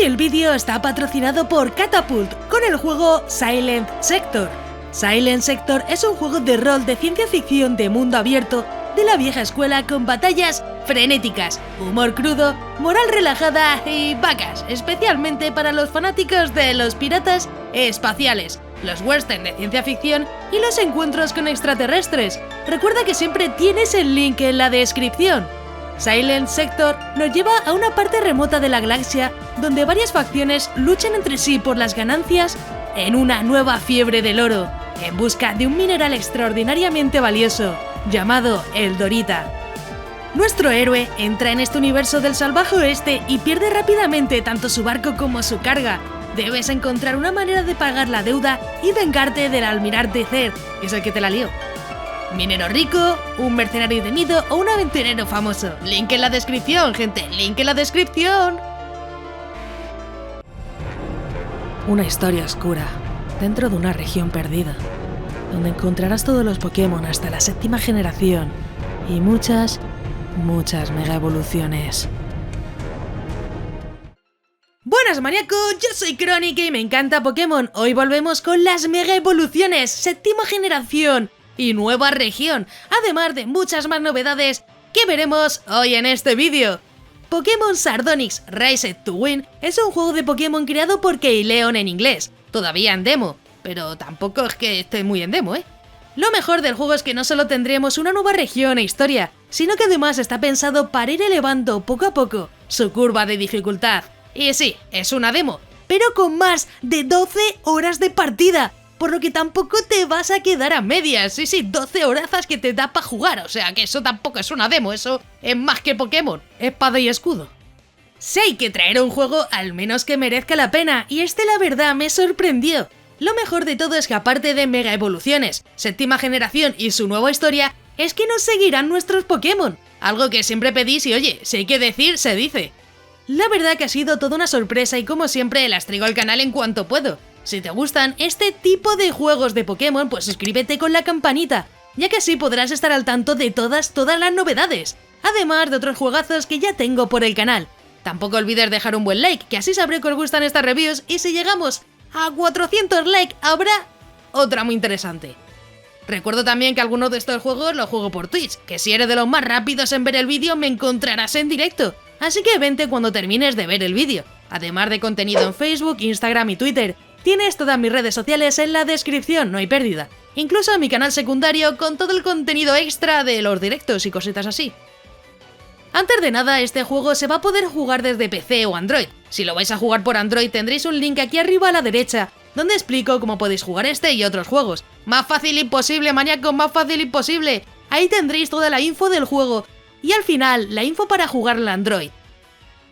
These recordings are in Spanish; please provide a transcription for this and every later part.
el vídeo está patrocinado por Catapult con el juego Silent Sector. Silent Sector es un juego de rol de ciencia ficción de mundo abierto de la vieja escuela con batallas frenéticas, humor crudo, moral relajada y vacas, especialmente para los fanáticos de los piratas espaciales, los western de ciencia ficción y los encuentros con extraterrestres. Recuerda que siempre tienes el link en la descripción. Silent Sector nos lleva a una parte remota de la galaxia donde varias facciones luchan entre sí por las ganancias en una nueva fiebre del oro, en busca de un mineral extraordinariamente valioso llamado el Dorita. Nuestro héroe entra en este universo del salvaje oeste y pierde rápidamente tanto su barco como su carga. Debes encontrar una manera de pagar la deuda y vengarte del almirante Zed, que es el que te la lió. Minero rico, un mercenario temido o un aventurero famoso. Link en la descripción, gente, link en la descripción. Una historia oscura, dentro de una región perdida, donde encontrarás todos los Pokémon hasta la 7ª generación y muchas mega evoluciones. Buenas maníacos, yo soy Chronic y me encanta Pokémon. Hoy volvemos con las mega evoluciones, 7ª generación y nueva región, además de muchas más novedades que veremos hoy en este vídeo. Pokémon Sardonyx Rise to Win es un juego de Pokémon creado por Keileon en inglés, todavía en demo, pero tampoco es que esté muy en demo, Lo mejor del juego es que no solo tendremos una nueva región e historia, sino que además está pensado para ir elevando poco a poco su curva de dificultad. Y sí, es una demo, pero con más de 12 horas de partida, por lo que tampoco te vas a quedar a medias. Sí, 12 horazas que te da para jugar, o sea que eso tampoco es una demo, eso es más que Pokémon, espada y escudo. Sí hay que traer un juego al menos que merezca la pena, y la verdad me sorprendió. Lo mejor de todo es que aparte de mega evoluciones, 7ª generación y su nueva historia, es que nos seguirán nuestros Pokémon, algo que siempre pedís y oye, si hay que decir, se dice. La verdad que ha sido toda una sorpresa y como siempre las traigo al canal en cuanto puedo. Si te gustan este tipo de juegos de Pokémon, pues suscríbete con la campanita, ya que así podrás estar al tanto de todas las novedades, además de otros juegazos que ya tengo por el canal. Tampoco olvides dejar un buen like, que así sabré que os gustan estas reviews y si llegamos a 400 likes habrá otra muy interesante. Recuerdo también que algunos de estos juegos los juego por Twitch, que si eres de los más rápidos en ver el vídeo me encontrarás en directo, así que vente cuando termines de ver el vídeo. Además de contenido en Facebook, Instagram y Twitter, tienes todas mis redes sociales en la descripción, no hay pérdida. Incluso mi canal secundario con todo el contenido extra de los directos y cositas así. Antes de nada, este juego se va a poder jugar desde PC o Android. Si lo vais a jugar por Android tendréis un link aquí arriba a la derecha, donde explico cómo podéis jugar este y otros juegos. Más fácil imposible, maníacos, más fácil imposible. Ahí tendréis toda la info del juego y al final la info para jugar en Android.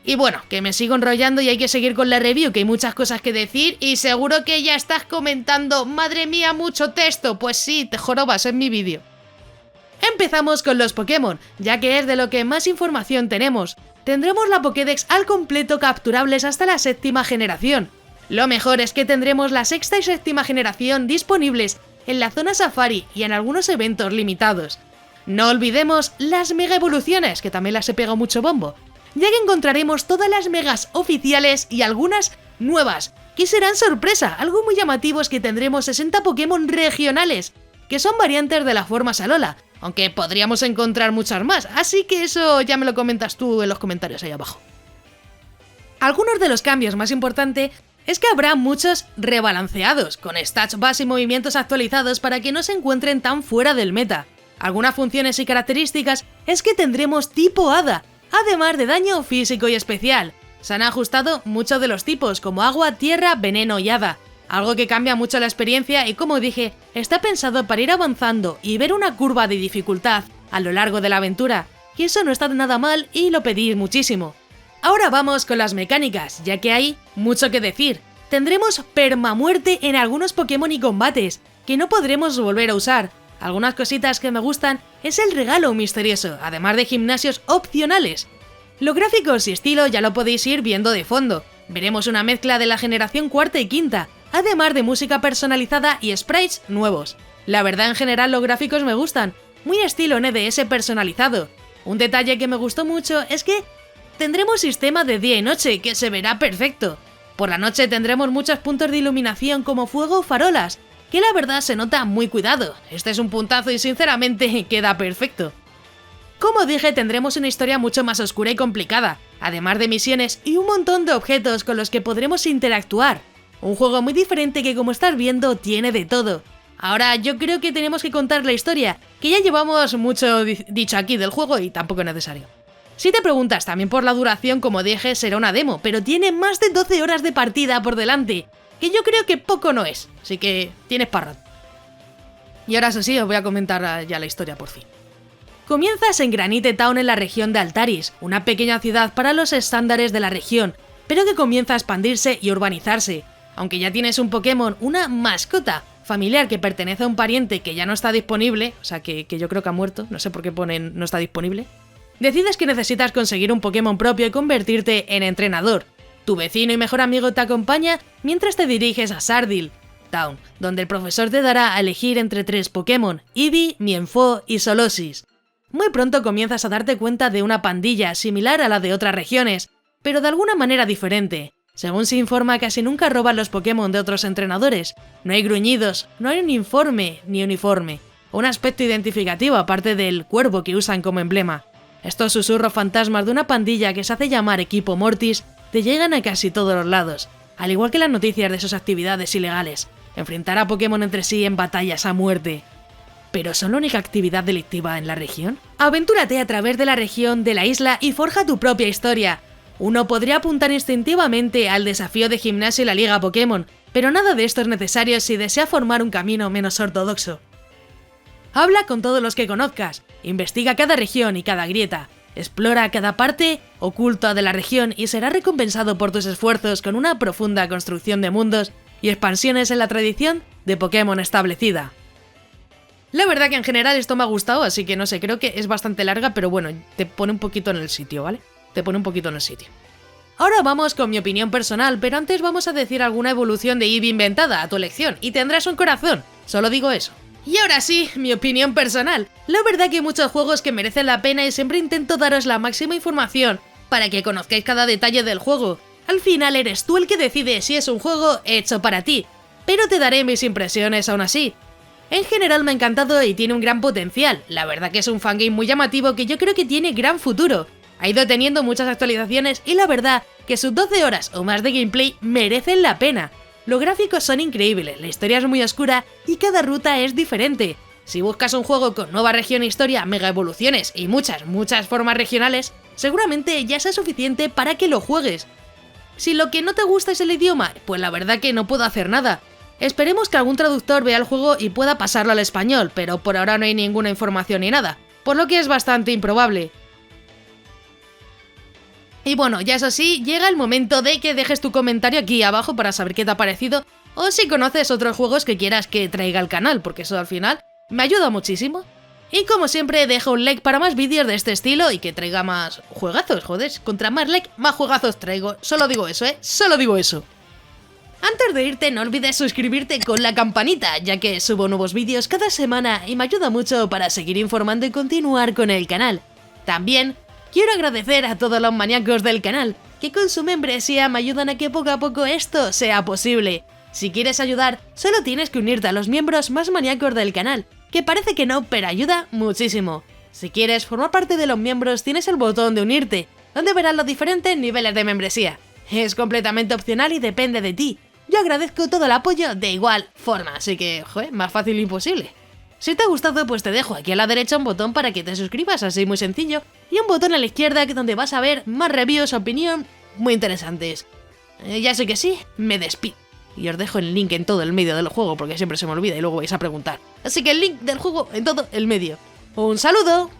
Y bueno, que me sigo enrollando y hay que seguir con la review, que hay muchas cosas que decir y seguro que ya estás comentando, madre mía, mucho texto. Pues sí, te jorobas en mi vídeo. Empezamos con los Pokémon, ya que es de lo que más información tenemos. Tendremos la Pokédex al completo capturables hasta la 7ª generación. Lo mejor es que tendremos la 6ª y 7ª generación disponibles en la zona Safari y en algunos eventos limitados. No olvidemos las mega evoluciones, que también las he pegado mucho bombo, ya que encontraremos todas las megas oficiales y algunas nuevas, que serán sorpresa. Algo muy llamativo es que tendremos 60 Pokémon regionales, que son variantes de la forma Salola, aunque podríamos encontrar muchas más, así que eso ya me lo comentas tú en los comentarios ahí abajo. Algunos de los cambios más importantes es que habrá muchos rebalanceados, con stats base y movimientos actualizados para que no se encuentren tan fuera del meta. Algunas funciones y características es que tendremos tipo Hada, además de daño físico y especial. Se han ajustado muchos de los tipos, como agua, tierra, veneno y hada, algo que cambia mucho la experiencia y como dije, está pensado para ir avanzando y ver una curva de dificultad a lo largo de la aventura, y eso no está nada mal y lo pedís muchísimo. Ahora vamos con las mecánicas, ya que hay mucho que decir. Tendremos permamuerte en algunos Pokémon y combates, que no podremos volver a usar. Algunas cositas que me gustan es el regalo misterioso, además de gimnasios opcionales. Los gráficos y estilo ya lo podéis ir viendo de fondo. Veremos una mezcla de la generación 4ª y 5ª, además de música personalizada y sprites nuevos. La verdad en general los gráficos me gustan, muy estilo NDS personalizado. Un detalle que me gustó mucho es que Tendremos sistema de día y noche, que se verá perfecto. Por la noche tendremos muchos puntos de iluminación como fuego o farolas, que la verdad se nota muy cuidado. Este es un puntazo y sinceramente queda perfecto. Como dije, tendremos una historia mucho más oscura y complicada, además de misiones y un montón de objetos con los que podremos interactuar. Un juego muy diferente que, como estás viendo, tiene de todo. Ahora yo creo que tenemos que contar la historia, que ya llevamos mucho dicho aquí del juego y tampoco es necesario. Si te preguntas también por la duración, como dije, será una demo, pero tiene más de 12 horas de partida por delante, que yo creo que poco no es, así que tienes para rato. Y ahora sí, os voy a comentar ya la historia por fin. Comienzas en Granite Town en la región de Altaris, una pequeña ciudad para los estándares de la región, pero que comienza a expandirse y urbanizarse. Aunque ya tienes un Pokémon, una mascota familiar que pertenece a un pariente que ya no está disponible, o sea que yo creo que ha muerto, no sé por qué ponen no está disponible, decides que necesitas conseguir un Pokémon propio y convertirte en entrenador. Tu vecino y mejor amigo te acompaña mientras te diriges a Sardil Town, donde el profesor te dará a elegir entre 3 Pokémon, Eevee, Mienfoo y Solosis. Muy pronto comienzas a darte cuenta de una pandilla similar a la de otras regiones, pero de alguna manera diferente. Según se informa, casi nunca roban los Pokémon de otros entrenadores. No hay gruñidos, no hay un informe ni uniforme, o un aspecto identificativo aparte del cuervo que usan como emblema. Estos susurros fantasmas de una pandilla que se hace llamar Equipo Mortis te llegan a casi todos los lados, al igual que las noticias de sus actividades ilegales. Enfrentar a Pokémon entre sí en batallas a muerte. ¿Pero son la única actividad delictiva en la región? Aventúrate a través de la región de la isla y forja tu propia historia. Uno podría apuntar instintivamente al desafío de gimnasio y la liga Pokémon, pero nada de esto es necesario si desea formar un camino menos ortodoxo. Habla con todos los que conozcas, investiga cada región y cada grieta, explora cada parte oculta de la región y serás recompensado por tus esfuerzos con una profunda construcción de mundos y expansiones en la tradición de Pokémon establecida. La verdad que en general esto me ha gustado, así que no sé, creo que es bastante larga, pero bueno, te pone un poquito en el sitio, ¿vale? Te pone un poquito en el sitio. Ahora vamos con mi opinión personal, pero antes vamos a decir alguna evolución de Eevee inventada a tu elección, y tendrás un corazón, solo digo eso. Y ahora sí, mi opinión personal. La verdad que hay muchos juegos que merecen la pena y siempre intento daros la máxima información para que conozcáis cada detalle del juego. Al final eres tú el que decide si es un juego hecho para ti, pero te daré mis impresiones aún así. En general me ha encantado y tiene un gran potencial, la verdad que es un fangame muy llamativo que yo creo que tiene gran futuro. Ha ido teniendo muchas actualizaciones y la verdad que sus 12 horas o más de gameplay merecen la pena. Los gráficos son increíbles, la historia es muy oscura y cada ruta es diferente. Si buscas un juego con nueva región, historia, mega evoluciones y muchas formas regionales, seguramente ya sea suficiente para que lo juegues. Si lo que no te gusta es el idioma, pues la verdad que no puedo hacer nada. Esperemos que algún traductor vea el juego y pueda pasarlo al español, pero por ahora no hay ninguna información ni nada, por lo que es bastante improbable. Y bueno, ya eso sí, llega el momento de que dejes tu comentario aquí abajo para saber qué te ha parecido, o si conoces otros juegos que quieras que traiga al canal, porque eso al final me ayuda muchísimo. Y como siempre, deja un like para más vídeos de este estilo y que traiga más juegazos, joder, contra más like, más juegazos traigo, solo digo eso, solo digo eso. Antes de irte, no olvides suscribirte con la campanita, ya que subo nuevos vídeos cada semana y me ayuda mucho para seguir informando y continuar con el canal. También quiero agradecer a todos los maníacos del canal, que con su membresía me ayudan a que poco a poco esto sea posible. Si quieres ayudar, solo tienes que unirte a los miembros más maníacos del canal, que parece que no, pero ayuda muchísimo. Si quieres formar parte de los miembros, tienes el botón de unirte, donde verás los diferentes niveles de membresía. Es completamente opcional y depende de ti. Yo agradezco todo el apoyo de igual forma, así que, joder, más fácil imposible. Si te ha gustado, pues te dejo aquí a la derecha un botón para que te suscribas, así muy sencillo, y un botón a la izquierda donde vas a ver más reviews, opinión, muy interesantes. Ya sé que sí, me despido. Y os dejo el link en todo el medio del juego, porque siempre se me olvida y luego vais a preguntar. Así que el link del juego en todo el medio. ¡Un saludo!